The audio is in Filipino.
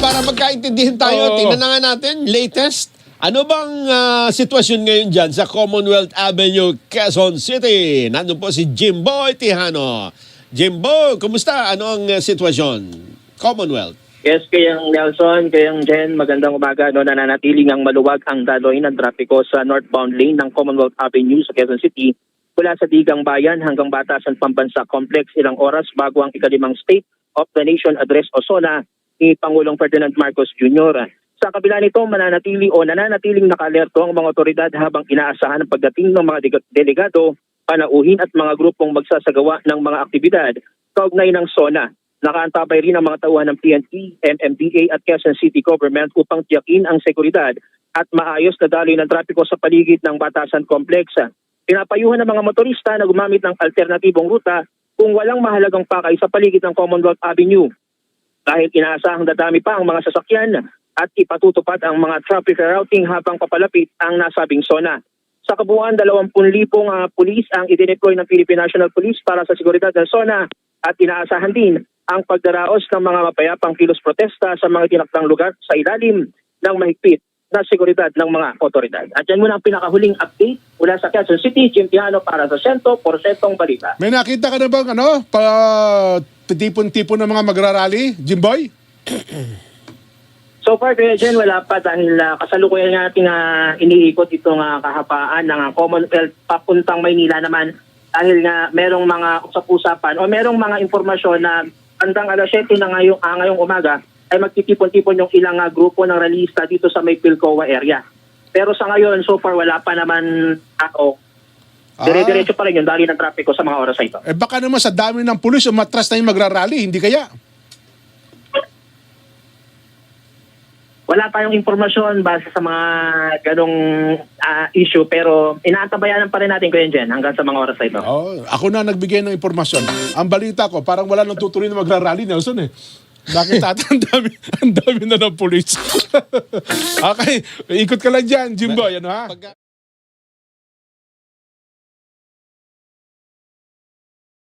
Para magkaintindihan tayo, Oo. tingnan na nga natin, latest. Ano bang sitwasyon ngayon dyan sa Commonwealth Avenue, Quezon City? Nandun po si Jimboy Tejano. Jimboy, kumusta? Ano ang sitwasyon? Commonwealth. Yes, kayang Nelson, kayang Jen, magandang umaga. No, nananatiling ang maluwag ang daloy ng trapiko sa northbound lane ng Commonwealth Avenue sa Quezon City mula sa Digang Bayan hanggang Batasan Pambansa Complex ilang oras bago ang ikalimang State of the Nation Address o SONA ni Pangulong Ferdinand Marcos Jr. Sa kabila nito, nananatiling naka-alerto ang mga otoridad habang inaasahan ang pagdating ng mga delegado, panauhin at mga grupong magsasagawa ng mga aktibidad kaugnay ng SONA. Nakaantabay rin ang mga tauhan ng PNP, MMDA at Quezon City Government upang tiyakin ang seguridad at maayos na daloy ng trapiko sa paligid ng Batasan Complex. Pinapayuhan ng mga motorista na gumamit ng alternatibong ruta kung walang mahalagang pakay sa paligid ng Commonwealth Avenue. Dahil inaasahang dadami pa ang mga sasakyan at ipatutupad ang mga traffic routing habang papalapit ang nasabing SONA. Sa kabuuan, 20,000 pulis ang idineploy ng Philippine National Police para sa seguridad ng SONA at inaasahan din ang pagdaraos ng mga mapayapang kilos protesta sa mga tinakdang lugar sa ilalim ng mahigpit na seguridad ng mga otoridad. At yan muna ang pinakahuling update mula sa Quezon City, Jim Tejano para sa 100% Balita. May nakita ka na bang tipon-tipon ng mga magrarally, Jimboy? So far, Kuya Jen, wala pa dahil kasalukuyan natin iniikot itong kahapaan ng Commonwealth papuntang Maynila naman dahil nga merong mga usap-usapan o merong mga impormasyon na hanggang alas 7 na ngayong umaga ay magtitipon-tipon yung ilang grupo ng rallyista dito sa may Pilcoa area. Pero sa ngayon, so far, wala pa naman ako. Dire-diretso pa rin yung dali ng trapiko sa mga oras na ito. Baka naman sa dami ng pulis umatras na yung magrarally, hindi kaya? Wala tayong impormasyon base sa mga ganong issue pero inaantabayanan pa rin natin, Kuya Jen, hanggang sa mga oras na ito. Ako na nagbigay ng impormasyon. Ang balita ko, parang wala nang tutuloy na magrarally, Nelson eh. Nakita ang dami na ng pulis. Okay, ikot ka lang dyan, Jimboy. Ano ha?